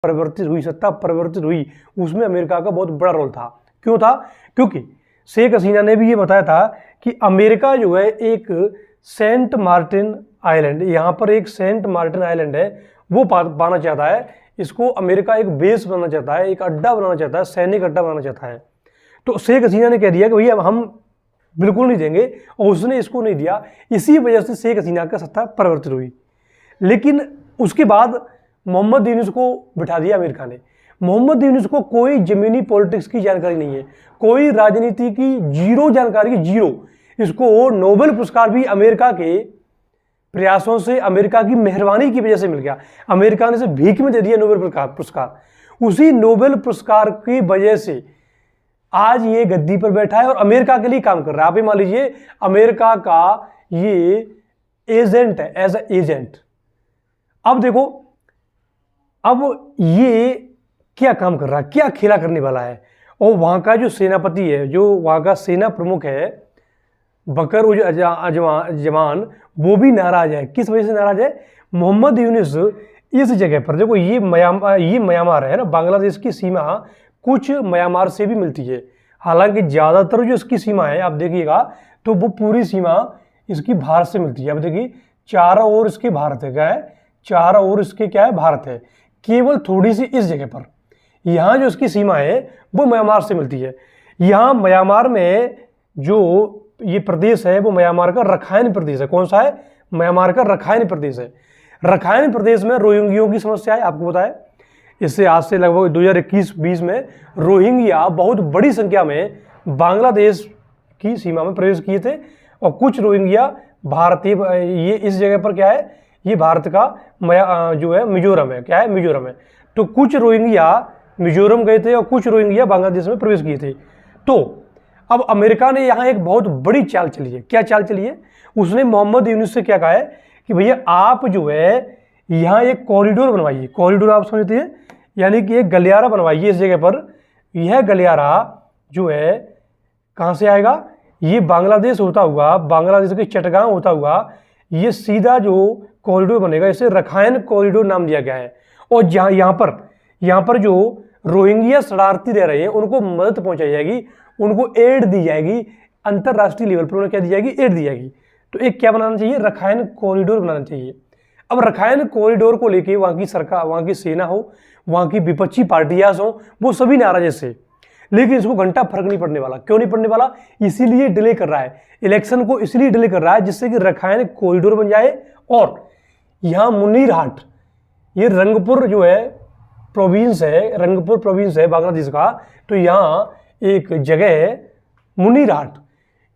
परिवर्तित हुई, सत्ता परिवर्तित हुई, उसमें अमेरिका का बहुत बड़ा रोल था। क्यों था? क्योंकि शेख हसीना ने भी ये बताया था कि अमेरिका जो है एक सेंट मार्टिन आइलैंड, यहाँ पर एक सेंट मार्टिन आइलैंड है, वो पाना चाहता है। इसको अमेरिका एक बेस बनाना चाहता है, एक अड्डा बनाना चाहता है, सैनिक अड्डा बनाना चाहता है। तो शेख हसीना ने कह दिया कि भैया हम बिल्कुल नहीं देंगे, और उसने इसको नहीं दिया। इसी वजह से शेख हसीना का सत्ता परिवर्तित हुई। लेकिन उसके बाद मोहम्मद यूनुस को बिठा दिया अमेरिका ने। मोहम्मद यूनुस को कोई जमीनी पॉलिटिक्स की जानकारी नहीं है, कोई राजनीति की जीरो जानकारी, जीरो। इसको नोबेल पुरस्कार भी अमेरिका के प्रयासों से, अमेरिका की मेहरबानी की वजह से मिल गया। अमेरिका ने इसे भीख में दे दिया नोबेल पुरस्कार। उसी नोबेल पुरस्कार की वजह से आज ये गद्दी पर बैठा है और अमेरिका के लिए काम कर रहा है। आप ही मान लीजिए अमेरिका का ये एजेंट है, एज ए एजेंट। अब देखो, अब ये क्या काम कर रहा है, क्या खेला करने वाला है। और वहां का जो सेनापति है, जो वहां का सेना प्रमुख है बकर उज जमान, वो भी नाराज है। किस वजह से नाराज है? मोहम्मद यूनुस इस जगह पर, देखो ये म्यांमार है ना, बांग्लादेश की सीमा कुछ म्यांमार से भी मिलती है। हालांकि ज़्यादातर जो इसकी सीमा है आप देखिएगा तो वो पूरी सीमा इसकी भारत से मिलती है। अब देखिए चारों ओर इसके भारत है, क्या है, चारों ओर इसके क्या है, भारत है। केवल थोड़ी सी इस जगह पर यहाँ जो इसकी सीमा है वो म्यांमार से मिलती है। यहाँ म्यांमार में जो ये प्रदेश है वो म्यांमार का रखाइन प्रदेश है। कौन सा है? म्यांमार का रखाइन प्रदेश है। रखाइन प्रदेश में रोहिंग्यों की समस्या है, आपको पता है। इससे आज से लगभग 2021-20 में रोहिंग्या बहुत बड़ी संख्या में बांग्लादेश की सीमा में प्रवेश किए थे, और कुछ रोहिंग्या भारतीय, ये इस जगह पर क्या है, ये भारत का जो है मिजोरम है, क्या है, मिजोरम है। तो कुछ रोहिंग्या मिजोरम गए थे और कुछ रोहिंग्या बांग्लादेश में प्रवेश किए थे। तो अब अमेरिका ने यहाँ एक बहुत बड़ी चाल चली है। क्या चाल चली है? उसने मोहम्मद यूनुस से क्या कहा है कि भैया आप जो है यहाँ एक कॉरिडोर बनवाइए। कॉरिडोर आप समझते हैं, यानी कि एक गलियारा बनवाइए इस जगह पर। यह गलियारा जो है कहाँ से आएगा? ये बांग्लादेश होता हुआ, बांग्लादेश के चटगांव होता हुआ, ये सीधा जो कॉरिडोर बनेगा, इसे रखाइन कॉरिडोर नाम दिया गया है। और जहाँ यहाँ पर जो रोहिंग्या शरणार्थी रह रहे हैं उनको मदद पहुंचाई जाएगी, उनको एड दी जाएगी, अंतरराष्ट्रीय लेवल पर उन्हें क्या दी जाएगी? एड दी जाएगी। तो एक क्या बनाना चाहिए? रखाइन कॉरिडोर बनाना चाहिए। अब रखाइन कॉरिडोर को लेके वहाँ की सरकार, वहाँ की सेना हो, वहाँ की विपक्षी पार्टियां हो, वो सभी नाराज इससे। लेकिन इसको घंटा फर्क नहीं पड़ने वाला। क्यों नहीं पड़ने वाला? इसीलिए डिले कर रहा है, इलेक्शन को इसलिए डिले कर रहा है जिससे कि रखाइन कॉरिडोर बन जाए। और यहाँ मुनीर हाट, ये रंगपुर जो है प्रोविंस है, रंगपुर प्रोविंस है बांग्लादेश का। तो यहाँ एक जगह है मुनीर हाट,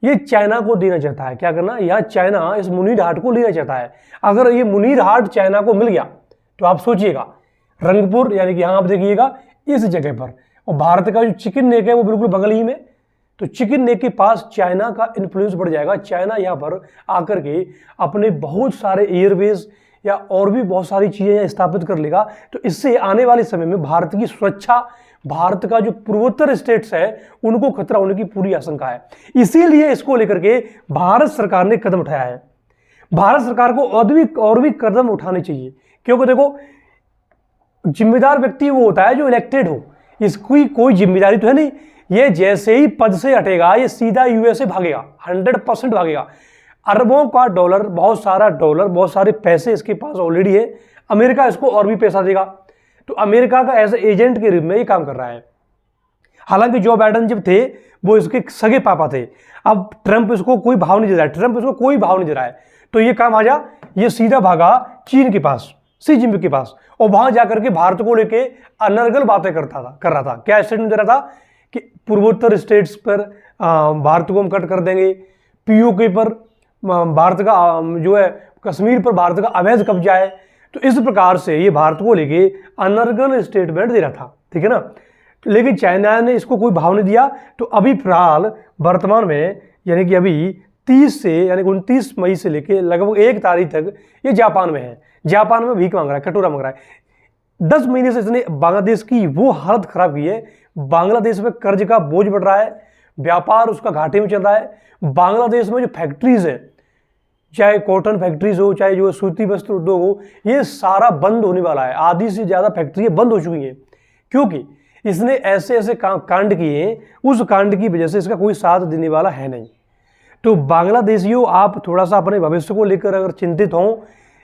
ये चाइना को देना चाहता है। क्या करना? यहाँ चाइना इस मुनीर हाट को लेना चाहता है। अगर ये मुनीर हाट चाइना को मिल गया तो आप सोचिएगा, रंगपुर यानी कि यहाँ आप देखिएगा इस जगह पर, और भारत का जो चिकन नेक है वो बिल्कुल बगल ही में। तो चिकन नेक के पास चाइना का इन्फ्लुएंस बढ़ जाएगा। चाइना यहाँ पर आकर के अपने बहुत सारे एयरवेज या और भी बहुत सारी चीज़ें स्थापित कर लेगा। तो इससे आने वाले समय में भारत की सुरक्षा, भारत का जो पूर्वोत्तर स्टेट्स है उनको खतरा होने की पूरी आशंका है। इसीलिए इसको लेकर के भारत सरकार ने कदम उठाया है। भारत सरकार को और भी कदम उठाने चाहिए, क्योंकि देखो जिम्मेदार व्यक्ति वो होता है जो इलेक्टेड हो। इसकी कोई जिम्मेदारी तो है नहीं। ये जैसे ही पद से हटेगा ये सीधा यूएसए भागेगा, 100% भागेगा। अरबों का डॉलर, बहुत सारा डॉलर, बहुत सारे पैसे इसके पास ऑलरेडी है। अमेरिका इसको और भी पैसा देगा। तो अमेरिका का एज एजेंट के रूप में ये काम कर रहा है। हालांकि जो बाइडेन जब थे वो इसके सगे पापा थे। अब ट्रंप इसको कोई भाव नहीं दे रहा है, ट्रंप इसको कोई भाव नहीं दे रहा है। तो ये काम आजा, ये सीधा भागा चीन के पास, शी जिनपिंग के पास, और वहां जाकर के भारत को लेके अनर्गल बातें कर रहा था। क्या स्टेटमेंट दे रहा था कि पूर्वोत्तर स्टेट्स पर भारत को हम कट कर देंगे, पीओके पर भारत का जो है, कश्मीर पर भारत का अवैध कब्जा है। तो इस प्रकार से ये भारत को लेके अनर्गल स्टेटमेंट दे रहा था, ठीक है ना। लेकिन चाइना ने इसको कोई भाव नहीं दिया। तो अभी फिलहाल वर्तमान में यानी कि अभी 30 से यानी 29 मई से लेके लगभग 1 तारीख तक ये जापान में है। जापान में भीख मांग रहा है, कटोरा मांग रहा है। 10 महीने से इसने बांग्लादेश की वो हालत खराब की है। बांग्लादेश में कर्ज का बोझ बढ़ रहा है, व्यापार उसका घाटे में चल रहा है। बांग्लादेश में जो फैक्ट्रीज है, चाहे कॉटन फैक्ट्रीज हो, चाहे जो सूती वस्त्र उद्योग हो, ये सारा बंद होने वाला है। आधी से ज़्यादा फैक्ट्रियाँ बंद हो चुकी हैं क्योंकि इसने ऐसे ऐसे कांड किए हैं, उस कांड की वजह से इसका कोई साथ देने वाला है नहीं। तो बांग्लादेशियों, आप थोड़ा सा अपने भविष्य को लेकर अगर चिंतित हों,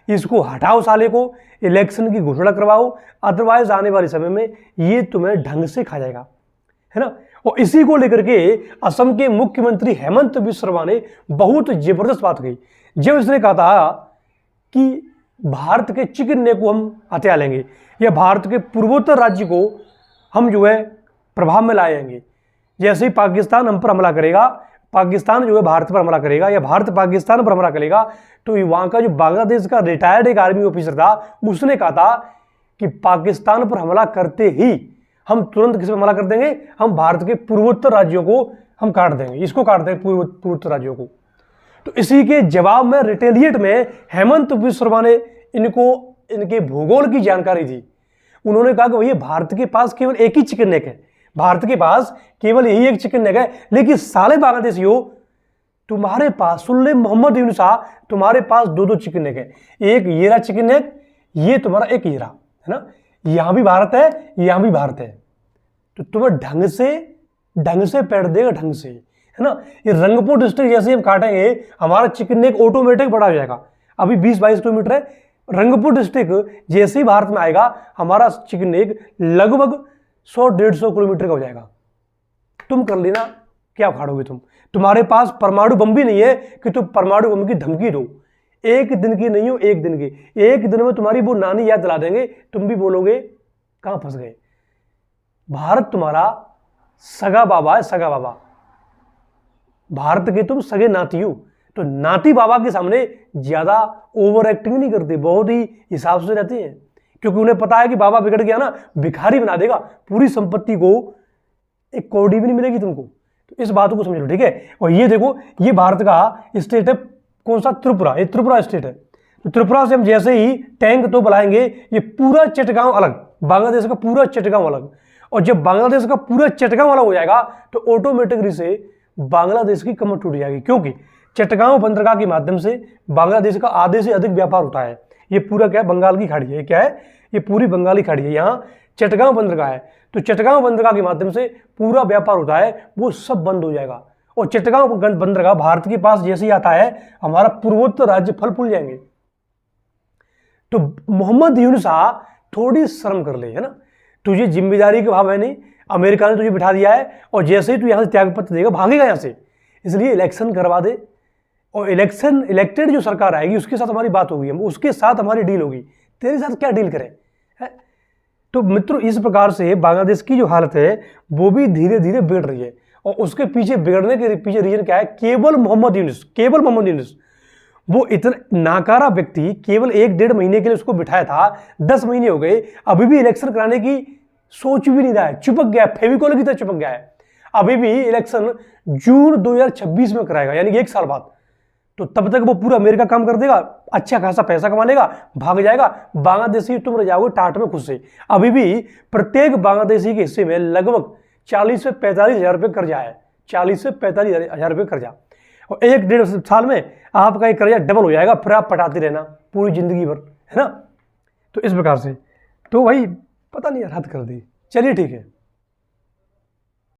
इसको हटाओ साले को, इलेक्शन की घोषणा करवाओ, अदरवाइज आने वाले समय में ये तुम्हें ढंग से खा जाएगा, है ना। और इसी को लेकर के असम के मुख्यमंत्री हेमंत बिस्वा शर्मा ने बहुत जबरदस्त बात कही जब इसने कहा था कि भारत के चिकन ने को हम हत्या लेंगे या भारत के पूर्वोत्तर राज्य को हम जो है प्रभाव में लाएंगे। जैसे ही पाकिस्तान हम पर हमला करेगा, पाकिस्तान जो है भारत पर हमला करेगा या भारत पाकिस्तान पर हमला करेगा, तो वहाँ का जो बांग्लादेश का रिटायर्ड एक आर्मी ऑफिसर था, उसने कहा था कि पाकिस्तान पर हमला करते ही हम तुरंत किस पर हमला कर देंगे, हम भारत के पूर्वोत्तर राज्यों को हम काट देंगे, इसको काट देंगे पूर्वोत्तर राज्यों को। तो इसी के जवाब में रिटेलिएट में हेमंत बिस्वा शर्मा ने इनको इनके भूगोल की जानकारी दी। उन्होंने कहा कि भैया भारत के पास केवल एक ही चिकन नेक है, भारत के पास केवल यही एक चिकन नेक है, लेकिन साले बांग्लादेशियों तुम्हारे पास, सुन ले मोहम्मद यूनुसा, तुम्हारे पास दो दो चिकन नेक है। एक ये रहा चिकन नेक, ये तुम्हारा एक ये रहा, है ना, यहां भी भारत है, यहां भी भारत है। तो तुम्हें ढंग से पैर देगा, ढंग से, है ना। ये रंगपुर डिस्ट्रिक्ट जैसे हम काटेंगे, हमारा चिकन नेक ऑटोमेटिक बड़ा हो जाएगा। अभी 20-22 किलोमीटर है, रंगपुर डिस्ट्रिक्ट जैसे ही भारत में आएगा, हमारा चिकन नेक लगभग 100-150 किलोमीटर का हो जाएगा। तुम कर लेना, क्या उखाड़ोगे तुम? तुम्हारे पास परमाणु बम भी नहीं है कि तुम परमाणु बम की धमकी दो। एक दिन की नहीं हो, एक दिन की, एक दिन में तुम्हारी वो नानी याद दिला देंगे, तुम भी बोलोगे कहां फंस गए। भारत तुम्हारा सगा बाबा है, सगा बाबा। भारत के तुम सगे नाती हो, तो नाती बाबा के सामने ज्यादा ओवर एक्टिंग नहीं करते, बहुत ही हिसाब से रहते हैं, क्योंकि उन्हें पता है कि बाबा बिगड़ गया ना, भिखारी बना देगा, पूरी संपत्ति को एक कौड़ी भी नहीं मिलेगी तुमको। तो इस बात को समझ लो, ठीक है। और ये देखो, ये भारत का स्टेट है, कौन सा? त्रिपुरा। ये त्रिपुरा स्टेट है। तो त्रिपुरा से हम जैसे ही टैंक तो बुलाएंगे, ये पूरा चटगांव अलग, बांग्लादेश का पूरा चटगांव अलग। और जब बांग्लादेश का पूरा चटगांव अलग हो जाएगा, तो ऑटोमेटिकली से बांग्लादेश की कमर टूट जाएगी, क्योंकि चटगांव बंदरगाह के माध्यम से बांग्लादेश का आधे से अधिक व्यापार होता है। ये पूरा क्या है? बंगाल की खाड़ी है। क्या है? ये पूरी बंगाली खाड़ी है। यहाँ चटगांव बंदरगाह है, तो चटगांव बंदरगाह के माध्यम से पूरा व्यापार होता है, वो सब बंद हो जाएगा। और चटगांव बंदरगाह भारत के पास जैसे ही आता है, हमारा पूर्वोत्तर राज्य फल फूल जाएंगे। तो मोहम्मद यूनुसा थोड़ी शर्म कर ले, है ना। तुझे जिम्मेदारी के भाव है नहीं, अमेरिका ने तुझे बिठा दिया है, और जैसे ही तू यहाँ से त्यागपत्र देगा, भागेगा यहाँ से। इसलिए इलेक्शन करवा दे, और इलेक्शन इलेक्टेड जो सरकार आएगी उसके साथ हमारी बात होगी, हम उसके साथ हमारी डील होगी। तेरे साथ क्या डील करें, है? तो मित्रों, इस प्रकार से बांग्लादेश की जो हालत है वो भी धीरे धीरे बिगड़ रही है, और उसके पीछे बिगड़ने के पीछे रीजन क्या है? केवल मोहम्मद यूनुस, केवल मोहम्मद यूनुस। वो इतना नाकारा व्यक्ति, केवल 1-1.5 महीने के लिए उसको बिठाया था, 10 महीने हो गए, अभी भी इलेक्शन कराने की सोच भी नहीं रहा है, चिपक गया है, फेविकोल की तरह चिपक गया है। अभी भी इलेक्शन जून 2026 में कराएगा, यानी 1 साल बाद। तो तब तक वो पूरा अमेरिका काम कर देगा, अच्छा खासा पैसा कमा लेगा, भाग जाएगा। बांग्लादेशी तुम रह जाओगे टाट में खुद से। अभी भी प्रत्येक बांग्लादेशी के हिस्से में लगभग 40 से 45 हज़ार रुपये कर्जा है, 40 से 45 हज़ार रुपये कर्जा। और 1-1.5 साल में आपका ये कर्जा डबल हो जाएगा, फिर आप पटाते रहना पूरी जिंदगी भर, है ना। तो इस प्रकार से तो भाई पता नहीं यार, हद कर दी। चलिए ठीक है।